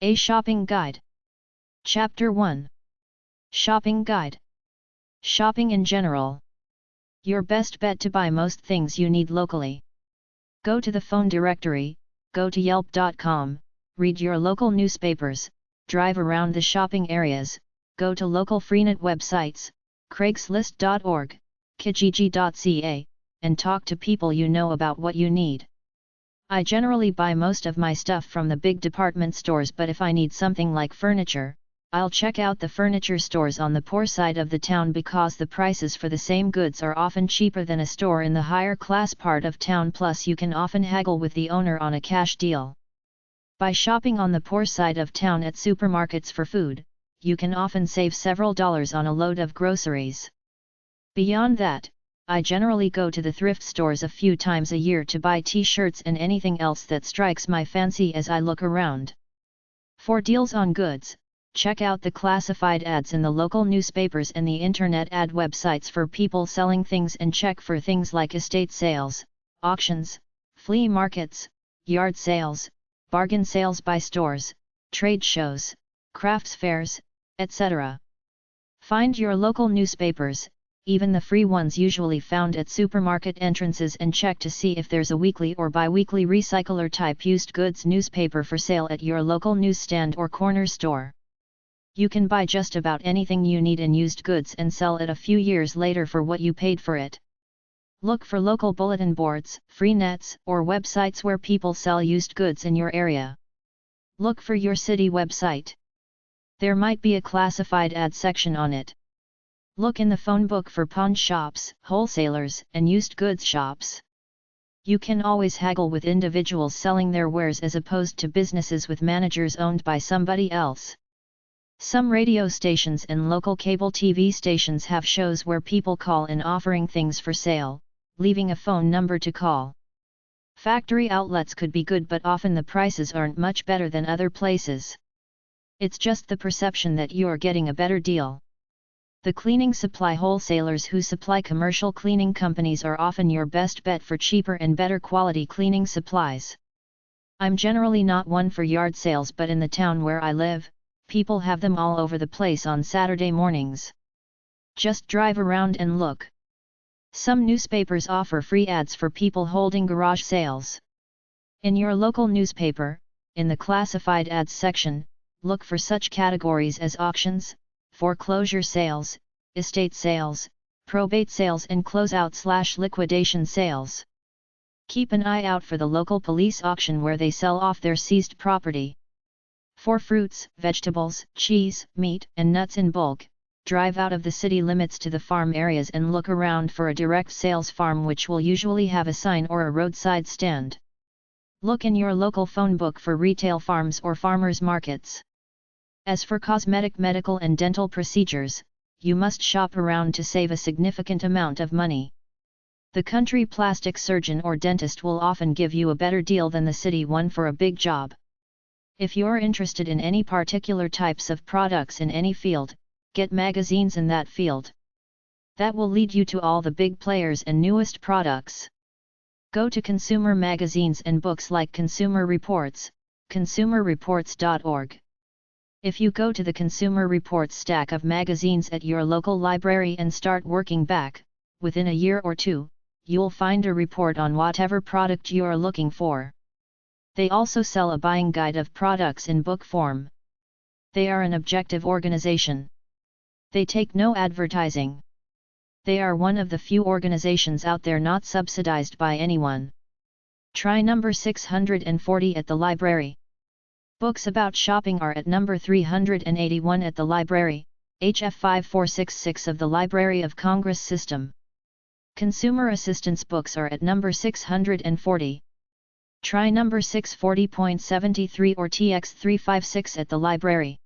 A Shopping Guide. Chapter 1. Shopping Guide. Shopping in general. Your best bet to buy most things you need locally. Go to the phone directory, go to yelp.com, read your local newspapers, drive around the shopping areas, go to local freenet websites, craigslist.org, kijiji.ca, and talk to people you know about what you need. I generally buy most of my stuff from the big department stores, but if I need something like furniture, I'll check out the furniture stores on the poor side of the town because the prices for the same goods are often cheaper than a store in the higher class part of town, plus you can often haggle with the owner on a cash deal. By shopping on the poor side of town at supermarkets for food, you can often save several dollars on a load of groceries. Beyond that, I generally go to the thrift stores a few times a year to buy t-shirts and anything else that strikes my fancy as I look around. For deals on goods, check out the classified ads in the local newspapers and the internet ad websites for people selling things, and check for things like estate sales, auctions, flea markets, yard sales, bargain sales by stores, trade shows, crafts fairs, etc. Find your local newspapers, even the free ones usually found at supermarket entrances, and check to see if there's a weekly or bi-weekly recycler type used goods newspaper for sale at your local newsstand or corner store. You can buy just about anything you need in used goods and sell it a few years later for what you paid for it. Look for local bulletin boards, free nets, or websites where people sell used goods in your area. Look for your city website. There might be a classified ad section on it. Look in the phone book for pawn shops, wholesalers, and used goods shops. You can always haggle with individuals selling their wares as opposed to businesses with managers owned by somebody else. Some radio stations and local cable TV stations have shows where people call in offering things for sale, leaving a phone number to call. Factory outlets could be good, but often the prices aren't much better than other places. It's just the perception that you're getting a better deal. The cleaning supply wholesalers who supply commercial cleaning companies are often your best bet for cheaper and better quality cleaning supplies. I'm generally not one for yard sales, but in the town where I live, people have them all over the place on Saturday mornings. Just drive around and look. Some newspapers offer free ads for people holding garage sales. In your local newspaper, in the classified ads section, look for such categories as auctions, foreclosure sales, estate sales, probate sales, and closeout/liquidation sales. Keep an eye out for the local police auction where they sell off their seized property. For fruits, vegetables, cheese, meat, and nuts in bulk, drive out of the city limits to the farm areas and look around for a direct sales farm, which will usually have a sign or a roadside stand. Look in your local phone book for retail farms or farmers markets. As for cosmetic, medical, and dental procedures, you must shop around to save a significant amount of money. The country plastic surgeon or dentist will often give you a better deal than the city one for a big job. If you're interested in any particular types of products in any field, get magazines in that field. That will lead you to all the big players and newest products. Go to consumer magazines and books like Consumer Reports, consumerreports.org. If you go to the Consumer Reports stack of magazines at your local library and start working back, within a year or two, you'll find a report on whatever product you're looking for. They also sell a buying guide of products in book form. They are an objective organization. They take no advertising. They are one of the few organizations out there not subsidized by anyone. Try number 640 at the library. Books about shopping are at number 381 at the library, HF 5466 of the Library of Congress system. Consumer assistance books are at number 640. Try number 640.73 or TX 356 at the library.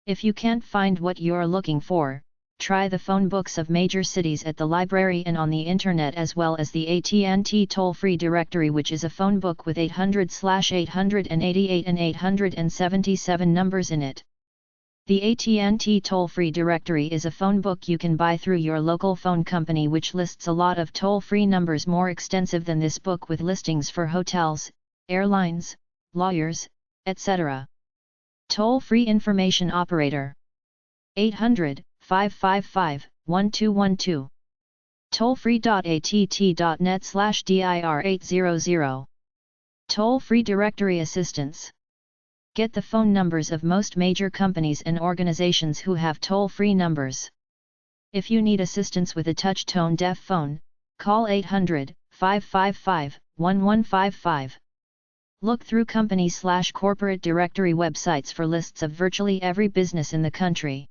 If you can't find what you're looking for, try the phone books of major cities at the library and on the internet, as well as the AT&T toll-free directory, which is a phone book with 800/888 and 877 numbers in it. The AT&T toll-free directory is a phone book you can buy through your local phone company, which lists a lot of toll-free numbers, more extensive than this book, with listings for hotels, airlines, lawyers, etc. Toll-free information operator. 800-555-1212. tollfree.att.net/dir800. Toll-free directory assistance. Get the phone numbers of most major companies and organizations who have toll-free numbers. If you need assistance with a touch-tone deaf phone, call 800-555-1155. Look through company/corporate directory websites for lists of virtually every business in the country.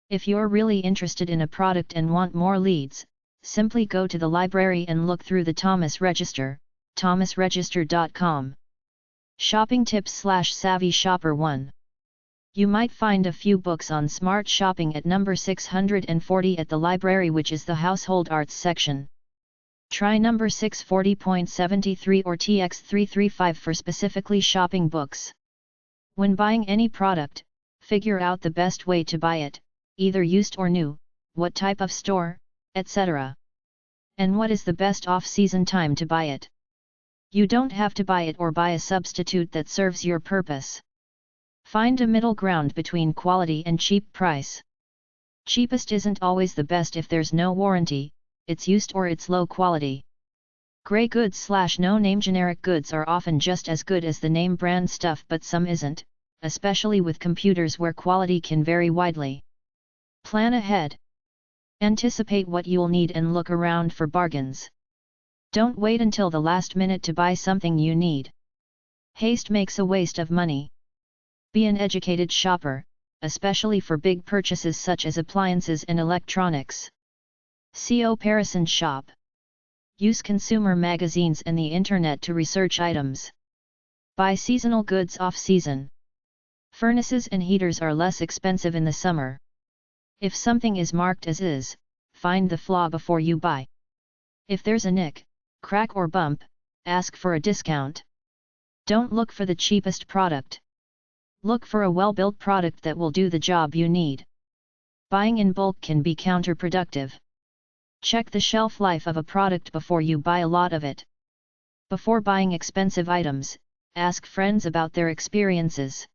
If you're really interested in a product and want more leads, simply go to the library and look through the Thomas Register, thomasregister.com. Shopping tips/savvy shopper 1. You might find a few books on smart shopping at number 640 at the library, which is the household arts section. Try number 640.73 or TX335 for specifically shopping books. When buying any product, figure out the best way to buy it, either used or new, what type of store, etc. And what is the best off-season time to buy it. You don't have to buy it or buy a substitute that serves your purpose. Find a middle ground between quality and cheap price. Cheapest isn't always the best if there's no warranty, it's used or it's low quality. Gray goods/no-name generic goods are often just as good as the name brand stuff, but some isn't, especially with computers where quality can vary widely. Plan ahead. Anticipate what you'll need and look around for bargains. Don't wait until the last minute to buy something you need. Haste makes a waste of money. Be an educated shopper, especially for big purchases such as appliances and electronics. Comparison shop. Use consumer magazines and the internet to research items. Buy seasonal goods off-season. Furnaces and heaters are less expensive in the summer. If something is marked as is, find the flaw before you buy. If there's a nick, crack or bump, ask for a discount. Don't look for the cheapest product. Look for a well-built product that will do the job you need. Buying in bulk can be counterproductive. Check the shelf life of a product before you buy a lot of it. Before buying expensive items, ask friends about their experiences.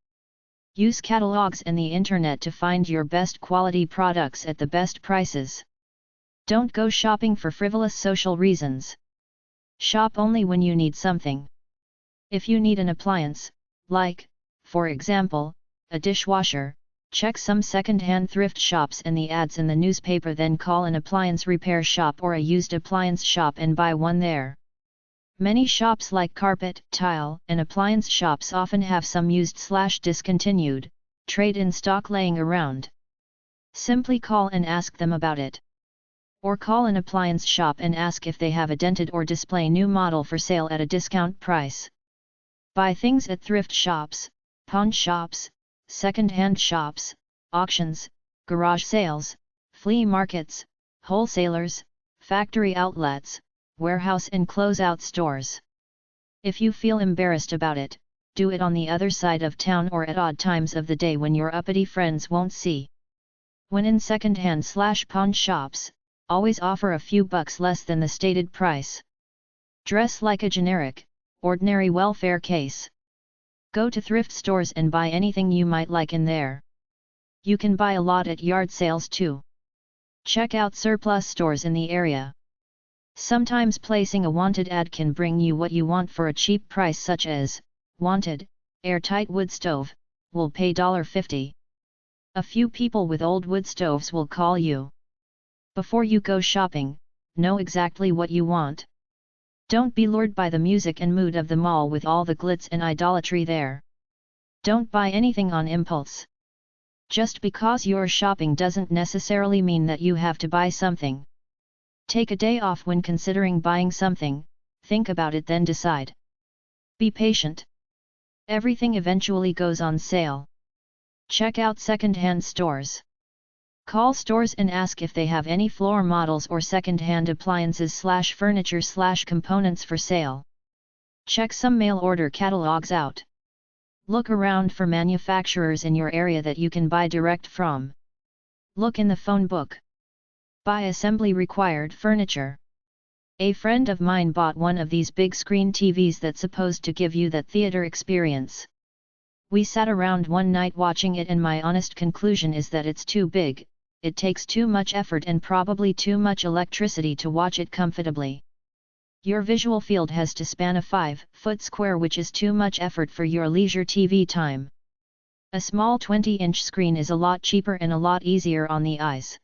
Use catalogs and the internet to find your best quality products at the best prices. Don't go shopping for frivolous social reasons. Shop only when you need something. If you need an appliance, like, for example, a dishwasher, check some second-hand thrift shops and the ads in the newspaper, then call an appliance repair shop or a used appliance shop and buy one there. Many shops like carpet, tile, and appliance shops often have some used/discontinued, trade-in stock laying around. Simply call and ask them about it. Or call an appliance shop and ask if they have a dented or display new model for sale at a discount price. Buy things at thrift shops, pawn shops, second-hand shops, auctions, garage sales, flea markets, wholesalers, factory outlets, warehouse and closeout stores. If you feel embarrassed about it, do it on the other side of town or at odd times of the day when your uppity friends won't see. When in second-hand/pawn shops, always offer a few bucks less than the stated price. Dress like a generic, ordinary welfare case. Go to thrift stores and buy anything you might like in there. You can buy a lot at yard sales too. Check out surplus stores in the area. Sometimes placing a wanted ad can bring you what you want for a cheap price, such as, wanted, airtight wood stove, will pay $1.50. A few people with old wood stoves will call you. Before you go shopping, know exactly what you want. Don't be lured by the music and mood of the mall with all the glitz and idolatry there. Don't buy anything on impulse. Just because you're shopping doesn't necessarily mean that you have to buy something. Take a day off when considering buying something, think about it then decide. Be patient. Everything eventually goes on sale. Check out second-hand stores. Call stores and ask if they have any floor models or second-hand appliances/furniture/components for sale. Check some mail-order catalogs out. Look around for manufacturers in your area that you can buy direct from. Look in the phone book. Buy assembly required furniture. A friend of mine bought one of these big screen TVs that's supposed to give you that theater experience. We sat around one night watching it and my honest conclusion is that it's too big, it takes too much effort and probably too much electricity to watch it comfortably. Your visual field has to span a 5-foot square, which is too much effort for your leisure TV time. A small 20-inch screen is a lot cheaper and a lot easier on the eyes.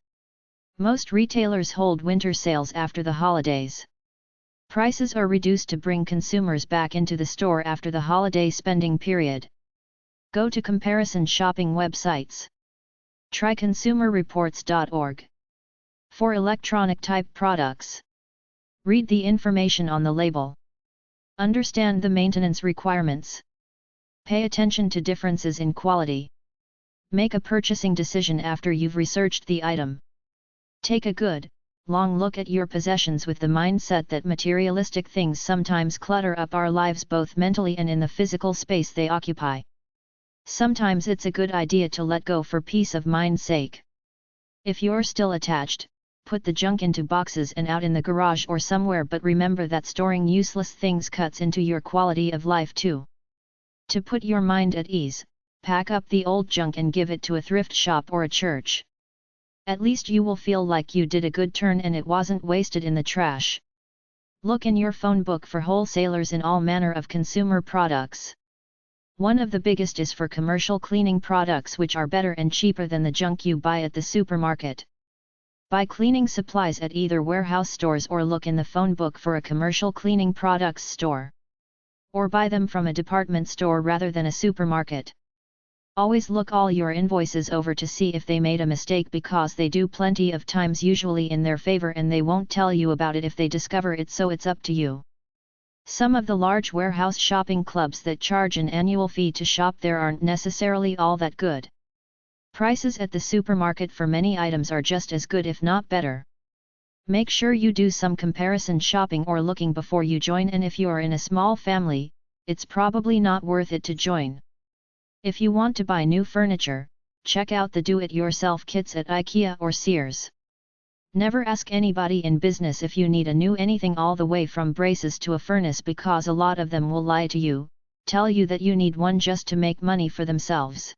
Most retailers hold winter sales after the holidays. Prices are reduced to bring consumers back into the store after the holiday spending period. Go to comparison shopping websites. Try consumerreports.org. For electronic type products, read the information on the label. Understand the maintenance requirements. Pay attention to differences in quality. Make a purchasing decision after you've researched the item. Take a good, long look at your possessions with the mindset that materialistic things sometimes clutter up our lives both mentally and in the physical space they occupy. Sometimes it's a good idea to let go for peace of mind's sake. If you're still attached, put the junk into boxes and out in the garage or somewhere, but remember that storing useless things cuts into your quality of life too. To put your mind at ease, pack up the old junk and give it to a thrift shop or a church. At least you will feel like you did a good turn and it wasn't wasted in the trash. Look in your phone book for wholesalers in all manner of consumer products. One of the biggest is for commercial cleaning products, which are better and cheaper than the junk you buy at the supermarket. Buy cleaning supplies at either warehouse stores or look in the phone book for a commercial cleaning products store. Or buy them from a department store rather than a supermarket. Always look all your invoices over to see if they made a mistake, because they do plenty of times, usually in their favor, and they won't tell you about it if they discover it, so it's up to you. Some of the large warehouse shopping clubs that charge an annual fee to shop there aren't necessarily all that good. Prices at the supermarket for many items are just as good, if not better. Make sure you do some comparison shopping or looking before you join, and if you are in a small family, it's probably not worth it to join. If you want to buy new furniture, check out the do-it-yourself kits at IKEA or Sears. Never ask anybody in business if you need a new anything, all the way from braces to a furnace, because a lot of them will lie to you, tell you that you need one just to make money for themselves.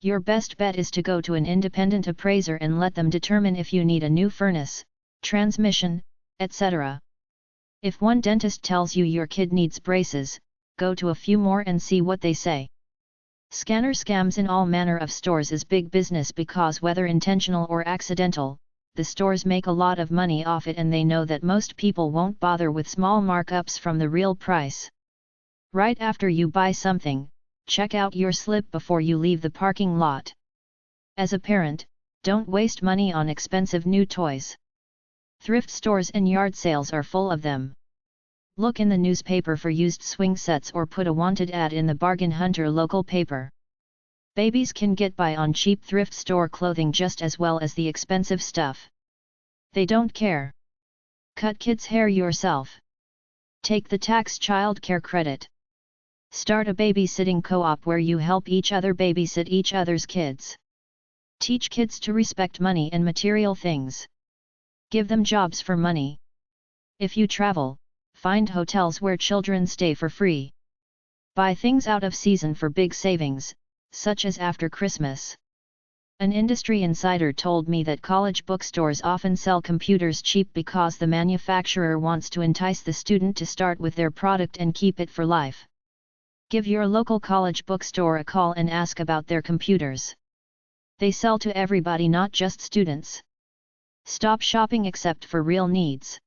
Your best bet is to go to an independent appraiser and let them determine if you need a new furnace, transmission, etc. If one dentist tells you your kid needs braces, go to a few more and see what they say. Scanner scams in all manner of stores is big business, because whether intentional or accidental, the stores make a lot of money off it, and they know that most people won't bother with small markups from the real price. Right after you buy something, check out your slip before you leave the parking lot. As a parent, don't waste money on expensive new toys. Thrift stores and yard sales are full of them. Look in the newspaper for used swing sets or put a wanted ad in the Bargain Hunter local paper. Babies can get by on cheap thrift store clothing just as well as the expensive stuff. They don't care. Cut kids' hair yourself. Take the tax child care credit. Start a babysitting co-op where you help each other babysit each other's kids. Teach kids to respect money and material things. Give them jobs for money. If you travel, find hotels where children stay for free. Buy things out of season for big savings, such as after Christmas. An industry insider told me that college bookstores often sell computers cheap because the manufacturer wants to entice the student to start with their product and keep it for life. Give your local college bookstore a call and ask about their computers. They sell to everybody, not just students. Stop shopping except for real needs.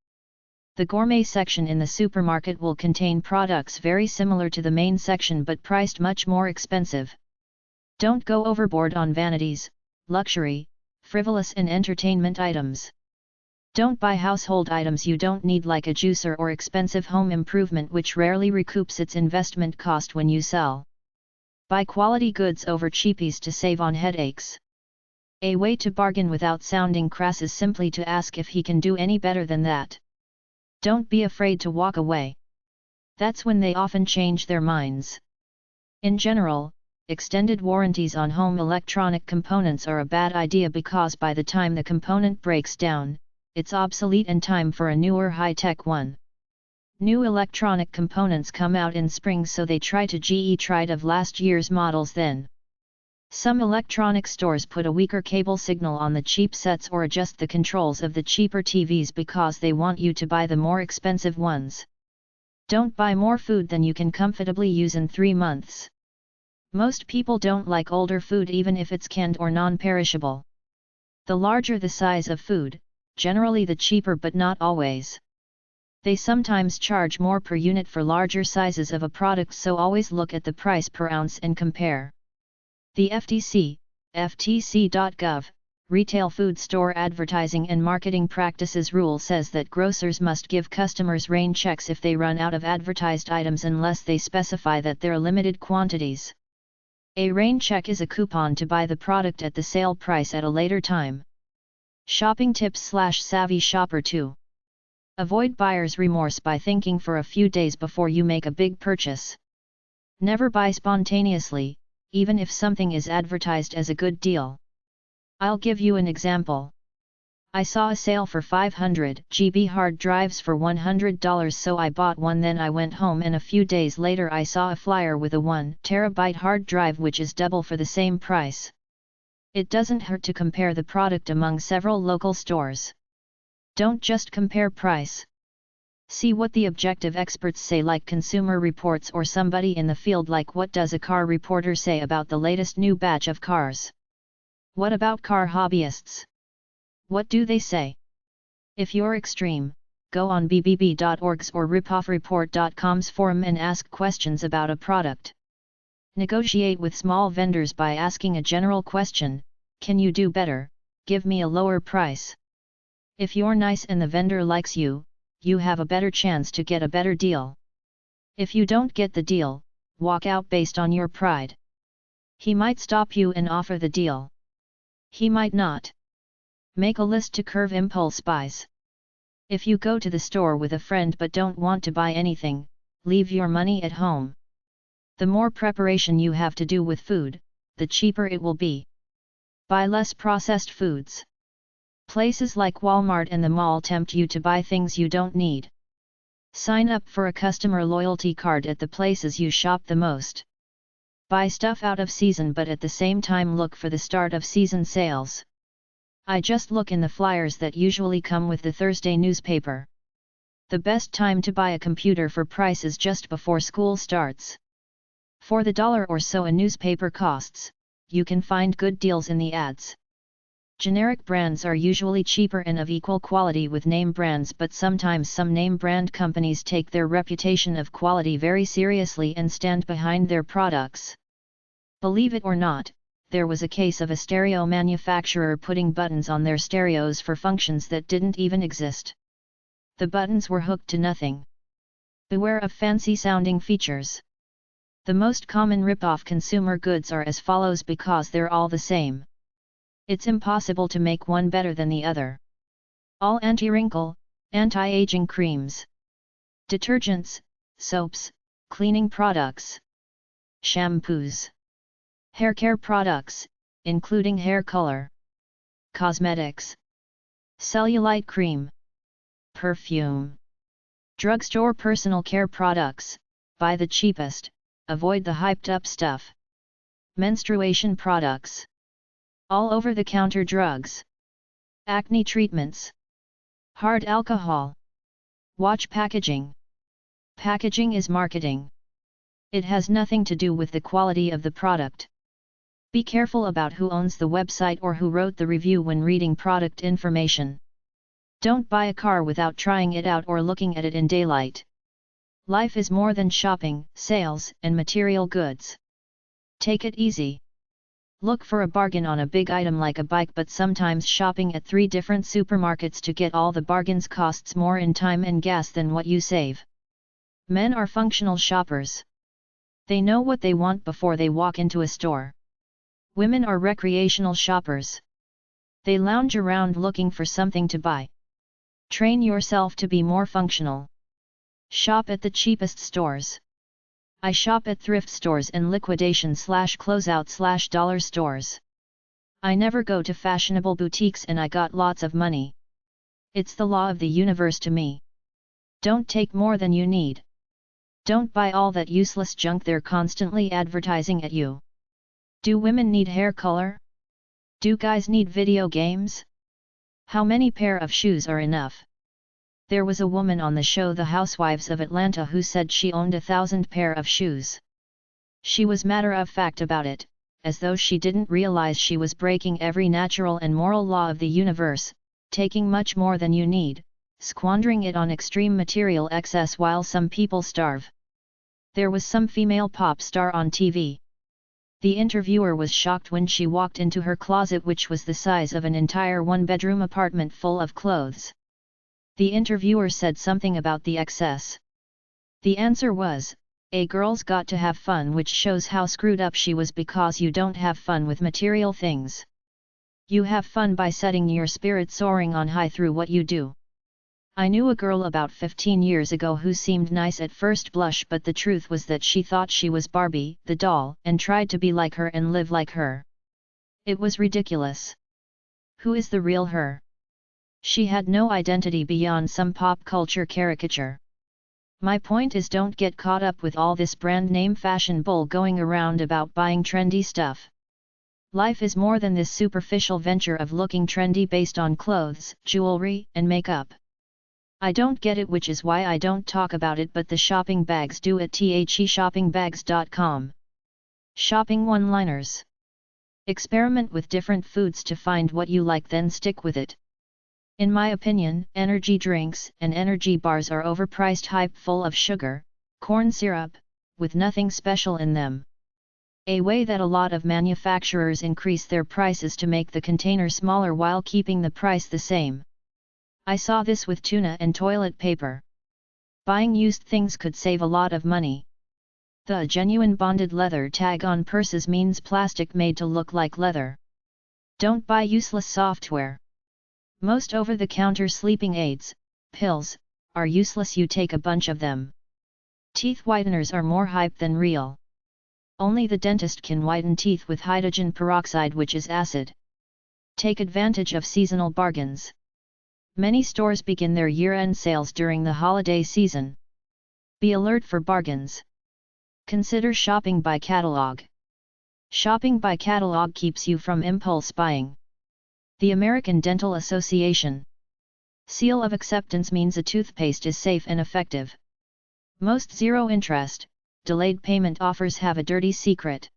The gourmet section in the supermarket will contain products very similar to the main section but priced much more expensive. Don't go overboard on vanities, luxury, frivolous and entertainment items. Don't buy household items you don't need, like a juicer or expensive home improvement which rarely recoups its investment cost when you sell. Buy quality goods over cheapies to save on headaches. A way to bargain without sounding crass is simply to ask if he can do any better than that. Don't be afraid to walk away. That's when they often change their minds. In general, extended warranties on home electronic components are a bad idea because by the time the component breaks down, it's obsolete and time for a newer high-tech one. New electronic components come out in spring, so they try to GE tried of last year's models then. Some electronic stores put a weaker cable signal on the cheap sets or adjust the controls of the cheaper TVs because they want you to buy the more expensive ones. Don't buy more food than you can comfortably use in 3 months. Most people don't like older food even if it's canned or non-perishable. The larger the size of food, generally the cheaper, but not always. They sometimes charge more per unit for larger sizes of a product, so always look at the price per ounce and compare. The FTC, ftc.gov, Retail Food Store Advertising and Marketing Practices Rule says that grocers must give customers rain checks if they run out of advertised items unless they specify that they're limited quantities. A rain check is a coupon to buy the product at the sale price at a later time. Shopping tips/savvy shopper 2. Avoid buyer's remorse by thinking for a few days before you make a big purchase. Never buy spontaneously, even if something is advertised as a good deal. I'll give you an example. I saw a sale for 500 GB hard drives for $100, so I bought one. Then I went home and a few days later I saw a flyer with a 1 TB hard drive, which is double for the same price. It doesn't hurt to compare the product among several local stores. Don't just compare price. See what the objective experts say, like Consumer Reports or somebody in the field, like what does a car reporter say about the latest new batch of cars? What about car hobbyists? What do they say? If you're extreme, go on bbb.org's or ripoffreport.com's forum and ask questions about a product. Negotiate with small vendors by asking a general question: can you do better? Give me a lower price. If you're nice and the vendor likes you, you have a better chance to get a better deal. If you don't get the deal, walk out based on your pride. He might stop you and offer the deal. He might not. Make a list to curb impulse buys. If you go to the store with a friend but don't want to buy anything, leave your money at home. The more preparation you have to do with food, the cheaper it will be. Buy less processed foods. Places like Walmart and the mall tempt you to buy things you don't need. Sign up for a customer loyalty card at the places you shop the most. Buy stuff out of season, but at the same time look for the start of season sales. I just look in the flyers that usually come with the Thursday newspaper. The best time to buy a computer for price is just before school starts. For the $1 or so a newspaper costs, you can find good deals in the ads. Generic brands are usually cheaper and of equal quality with name brands, but sometimes some name brand companies take their reputation of quality very seriously and stand behind their products. Believe it or not, there was a case of a stereo manufacturer putting buttons on their stereos for functions that didn't even exist. The buttons were hooked to nothing. Beware of fancy-sounding features. The most common rip-off consumer goods are as follows because they're all the same. It's impossible to make one better than the other. All anti-wrinkle, anti-aging creams. Detergents, soaps, cleaning products. Shampoos. Hair care products, including hair color. Cosmetics. Cellulite cream. Perfume. Drugstore personal care products, buy the cheapest, avoid the hyped-up stuff. Menstruation products. All over-the-counter drugs. Acne treatments. Hard alcohol. Watch packaging. Packaging is marketing. It has nothing to do with the quality of the product. Be careful about who owns the website or who wrote the review when reading product information. Don't buy a car without trying it out or looking at it in daylight. Life is more than shopping, sales, and material goods. Take it easy. Look for a bargain on a big item like a bike, but sometimes shopping at 3 different supermarkets to get all the bargains costs more in time and gas than what you save. Men are functional shoppers. They know what they want before they walk into a store. Women are recreational shoppers. They lounge around looking for something to buy. Train yourself to be more functional. Shop at the cheapest stores. I shop at thrift stores and liquidation/closeout/dollar stores. I never go to fashionable boutiques and I got lots of money. It's the law of the universe to me. Don't take more than you need. Don't buy all that useless junk they're constantly advertising at you. Do women need hair color? Do guys need video games? How many pair of shoes are enough? There was a woman on the show The Housewives of Atlanta who said she owned 1,000 pair of shoes. She was matter-of-fact about it, as though she didn't realize she was breaking every natural and moral law of the universe, taking much more than you need, squandering it on extreme material excess while some people starve. There was some female pop star on TV. The interviewer was shocked when she walked into her closet, which was the size of an entire one-bedroom apartment full of clothes. The interviewer said something about the excess. The answer was, "A girl's got to have fun," which shows how screwed up she was, because you don't have fun with material things. You have fun by setting your spirit soaring on high through what you do. I knew a girl about 15 years ago who seemed nice at first blush, but the truth was that she thought she was Barbie, the doll, and tried to be like her and live like her. It was ridiculous. Who is the real her? She had no identity beyond some pop culture caricature. My point is, don't get caught up with all this brand name fashion bull going around about buying trendy stuff. Life is more than this superficial venture of looking trendy based on clothes, jewelry, and makeup. I don't get it, which is why I don't talk about it, but the shopping bags do at theshoppingbags.com. Shopping one-liners. Experiment with different foods to find what you like, then stick with it. In my opinion, energy drinks and energy bars are overpriced hype full of sugar, corn syrup, with nothing special in them. A way that a lot of manufacturers increase their prices to make the container smaller while keeping the price the same. I saw this with tuna and toilet paper. Buying used things could save a lot of money. The genuine bonded leather tag on purses means plastic made to look like leather. Don't buy useless software. Most over-the-counter sleeping aids, pills, are useless. You take a bunch of them. Teeth whiteners are more hype than real. Only the dentist can whiten teeth with hydrogen peroxide, which is acid. Take advantage of seasonal bargains. Many stores begin their year-end sales during the holiday season. Be alert for bargains. Consider shopping by catalog. Shopping by catalog keeps you from impulse buying. The American Dental Association seal of acceptance means a toothpaste is safe and effective. Most zero-interest, delayed payment offers have a dirty secret.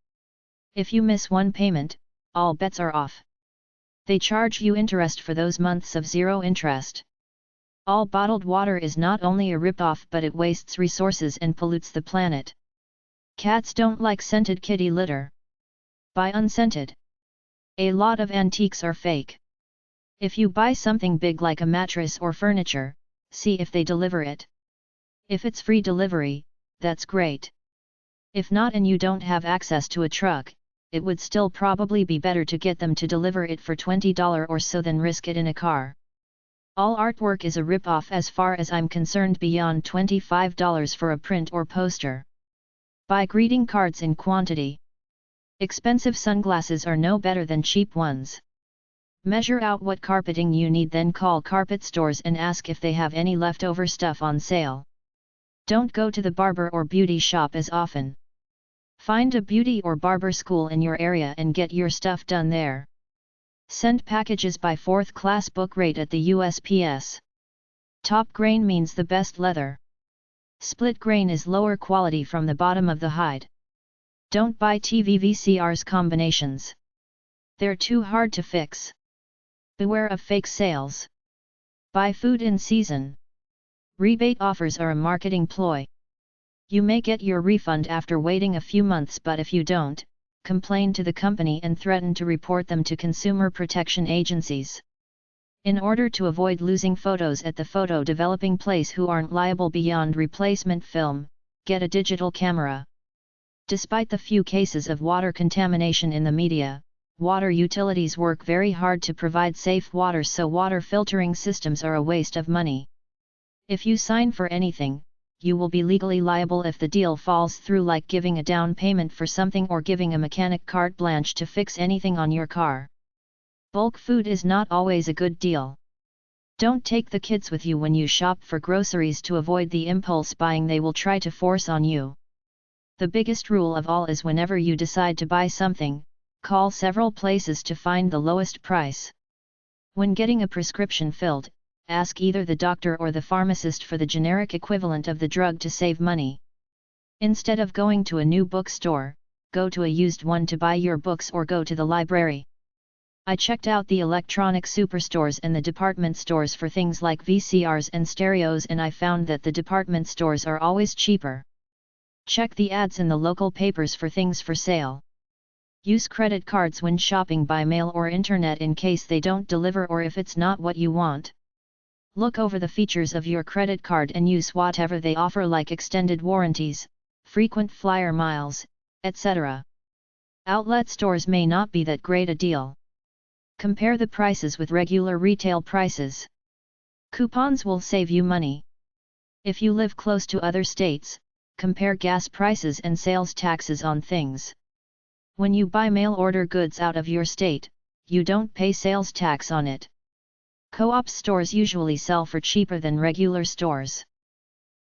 If you miss one payment, all bets are off. They charge you interest for those months of zero interest. All bottled water is not only a rip-off, but it wastes resources and pollutes the planet. Cats don't like scented kitty litter. Buy unscented. A lot of antiques are fake. If you buy something big like a mattress or furniture, see if they deliver it. If it's free delivery, that's great. If not and you don't have access to a truck, it would still probably be better to get them to deliver it for $20 or so than risk it in a car. All artwork is a rip-off as far as I'm concerned, beyond $25 for a print or poster. Buy greeting cards in quantity. Expensive sunglasses are no better than cheap ones. Measure out what carpeting you need, then call carpet stores and ask if they have any leftover stuff on sale. Don't go to the barber or beauty shop as often. Find a beauty or barber school in your area and get your stuff done there. Send packages by 4th class book rate at the USPS. Top grain means the best leather. Split grain is lower quality from the bottom of the hide. Don't buy TV VCRs combinations. They're too hard to fix. Beware of fake sales. Buy food in season. Rebate offers are a marketing ploy. You may get your refund after waiting a few months, but if you don't, complain to the company and threaten to report them to consumer protection agencies. In order to avoid losing photos at the photo developing place who aren't liable beyond replacement film, get a digital camera. Despite the few cases of water contamination in the media, water utilities work very hard to provide safe water, so water filtering systems are a waste of money. If you sign for anything, you will be legally liable if the deal falls through, like giving a down payment for something or giving a mechanic carte blanche to fix anything on your car. Bulk food is not always a good deal. Don't take the kids with you when you shop for groceries to avoid the impulse buying they will try to force on you. The biggest rule of all is whenever you decide to buy something, call several places to find the lowest price. When getting a prescription filled, ask either the doctor or the pharmacist for the generic equivalent of the drug to save money. Instead of going to a new bookstore, go to a used one to buy your books or go to the library. I checked out the electronic superstores and the department stores for things like VCRs and stereos, and I found that the department stores are always cheaper. Check the ads in the local papers for things for sale. Use credit cards when shopping by mail or internet in case they don't deliver or if it's not what you want. Look over the features of your credit card and use whatever they offer, like extended warranties, frequent flyer miles, etc. Outlet stores may not be that great a deal. Compare the prices with regular retail prices. Coupons will save you money. If you live close to other states, compare gas prices and sales taxes on things. When you buy mail order goods out of your state, you don't pay sales tax on it. Co-op stores usually sell for cheaper than regular stores.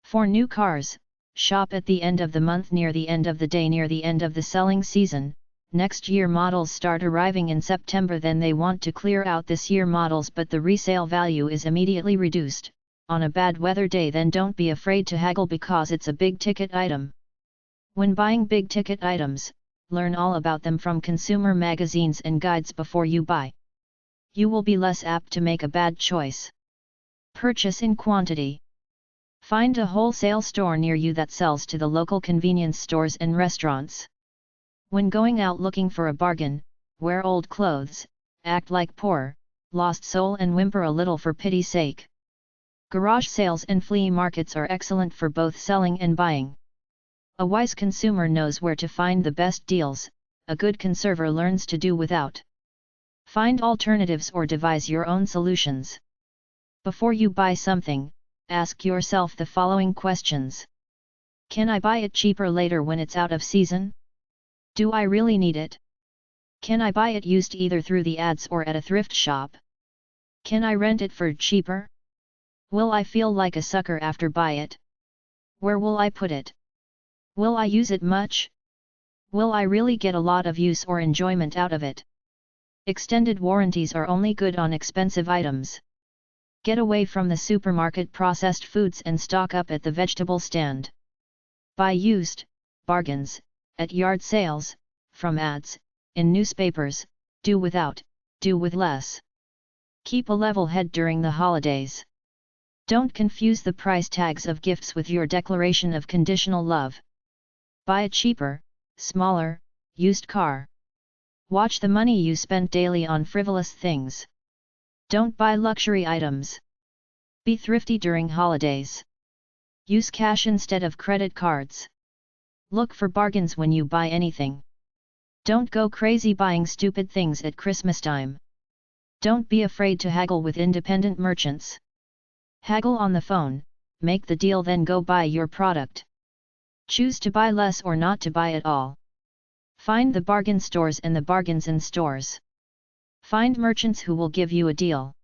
For new cars, shop at the end of the month, near the end of the day, near the end of the selling season. Next year models start arriving in September, then they want to clear out this year models, but the resale value is immediately reduced. On a bad weather day, then don't be afraid to haggle because it's a big ticket item. When buying big ticket items, learn all about them from consumer magazines and guides before you buy. You will be less apt to make a bad choice. Purchase in quantity. Find a wholesale store near you that sells to the local convenience stores and restaurants. When going out looking for a bargain, wear old clothes, act like poor, lost soul, and whimper a little for pity's sake. Garage sales and flea markets are excellent for both selling and buying. A wise consumer knows where to find the best deals, a good conserver learns to do without. Find alternatives or devise your own solutions. Before you buy something, ask yourself the following questions. Can I buy it cheaper later when it's out of season? Do I really need it? Can I buy it used either through the ads or at a thrift shop? Can I rent it for cheaper? Will I feel like a sucker after buy it? Where will I put it? Will I use it much? Will I really get a lot of use or enjoyment out of it? Extended warranties are only good on expensive items. Get away from the supermarket processed foods and stock up at the vegetable stand. Buy used, bargains, at yard sales, from ads, in newspapers. Do without, do with less. Keep a level head during the holidays. Don't confuse the price tags of gifts with your declaration of conditional love. Buy a cheaper, smaller, used car. Watch the money you spend daily on frivolous things. Don't buy luxury items. Be thrifty during holidays. Use cash instead of credit cards. Look for bargains when you buy anything. Don't go crazy buying stupid things at Christmas time. Don't be afraid to haggle with independent merchants. Haggle on the phone, make the deal, then go buy your product. Choose to buy less or not to buy at all. Find the bargain stores and the bargains in stores. Find merchants who will give you a deal.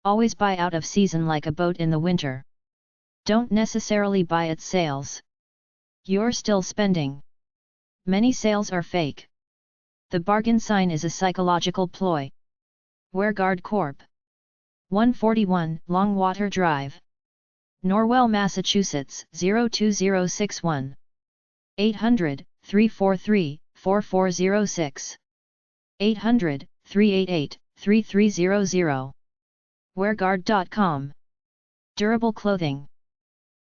Always buy out of season like a boat in the winter. Don't necessarily buy at sales. You're still spending. Many sales are fake. The bargain sign is a psychological ploy. WareGuard Corp. 141 Longwater Drive, Norwell, Massachusetts 02061. 800-343-4406. 800-388-3300. WareGuard.com. Durable clothing.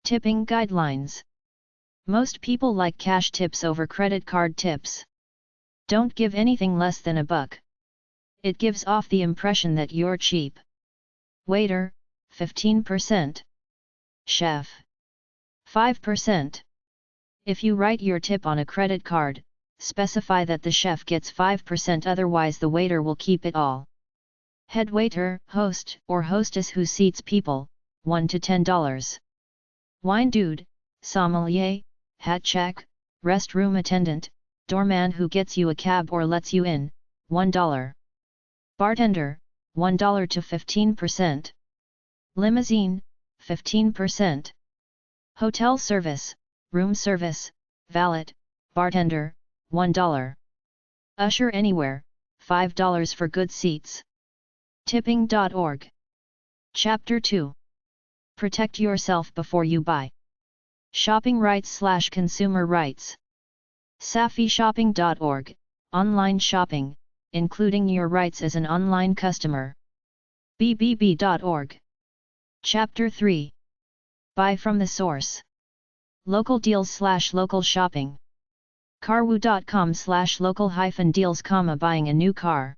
Tipping guidelines. Most people like cash tips over credit card tips. Don't give anything less than $1. It gives off the impression that you're cheap. Waiter, 15%. Chef, 5%. If you write your tip on a credit card, specify that the chef gets 5%, otherwise the waiter will keep it all. Head waiter, host, or hostess who seats people, $1 to $10. Wine dude, sommelier, hat check, restroom attendant, doorman who gets you a cab or lets you in, $1. Bartender, $1 to 15%. Limousine, 15%. Hotel service, room service, valet, bartender, $1. Usher anywhere, $5 for good seats. Tipping.org. Chapter 2. Protect yourself before you buy. Shopping rights/consumer rights. SafiShopping.org, online shopping, including your rights as an online customer. BBB.org. Chapter 3. Buy from the source. Local deals/local shopping. Carwoo.com/local-deals, buying a new car.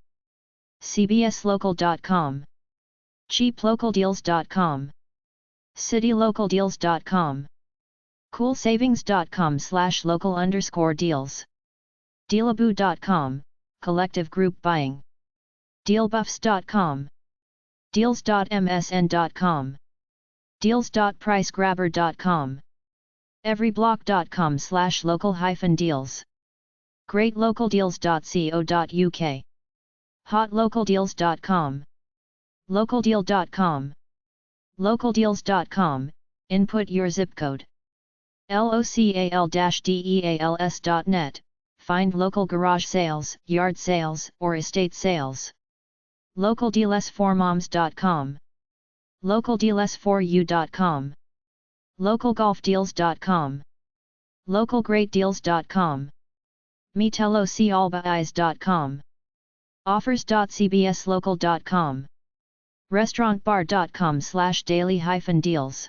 CBSLocal.com. CheapLocalDeals.com. CityLocalDeals.com. CoolSavings.com/local_deals. Dealaboo.com, collective group buying. Dealbuffs.com. Deals.msn.com. Deals.pricegrabber.com. Everyblock.com/local-deals. GreatLocalDeals.co.uk. HotLocalDeals.com. LocalDeal.com. LocalDeals.com, input your zip code. local-deals.net, find local garage sales, yard sales, or estate sales. LocalDeals4moms.com. LocalDeals4u.com. LocalGolfDeals.com. LocalGreatDeals.com. MetelOCAlbaEyes.com. Offers.cbslocal.com. Restaurantbar.com/daily-deals.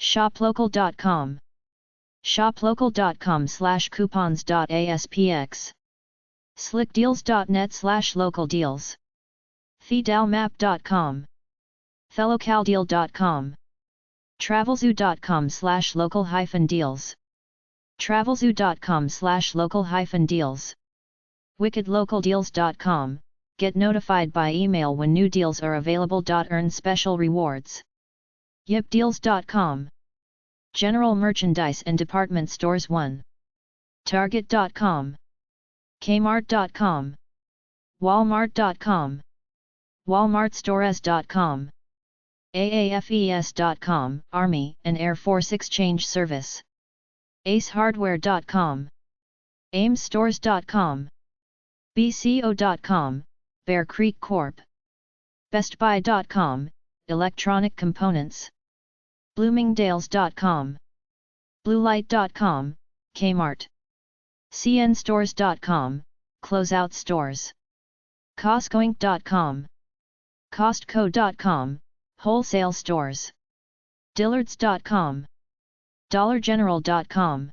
ShopLocal.com. ShopLocal.com/coupons.aspx. SlickDeals.net/localdeals. TheDalMap.com. TheLocalDeal.com. TravelZoo.com/local-deals. TravelZoo.com/local-deals. WickedLocalDeals.com, get notified by email when new deals are available. Earn special rewards. YipDeals.com. General Merchandise and Department Stores 1. Target.com. Kmart.com. Walmart.com. WalmartStores.com. AAFES.com, Army and Air Force Exchange Service. AceHardware.com. AimStores.com. BCO.com, Bear Creek Corp. BestBuy.com, Electronic Components. Bloomingdales.com. Bluelight.com, Kmart. CNStores.com, Closeout Stores. Costcoinc.com. Costco.com, Wholesale Stores. Dillards.com. DollarGeneral.com.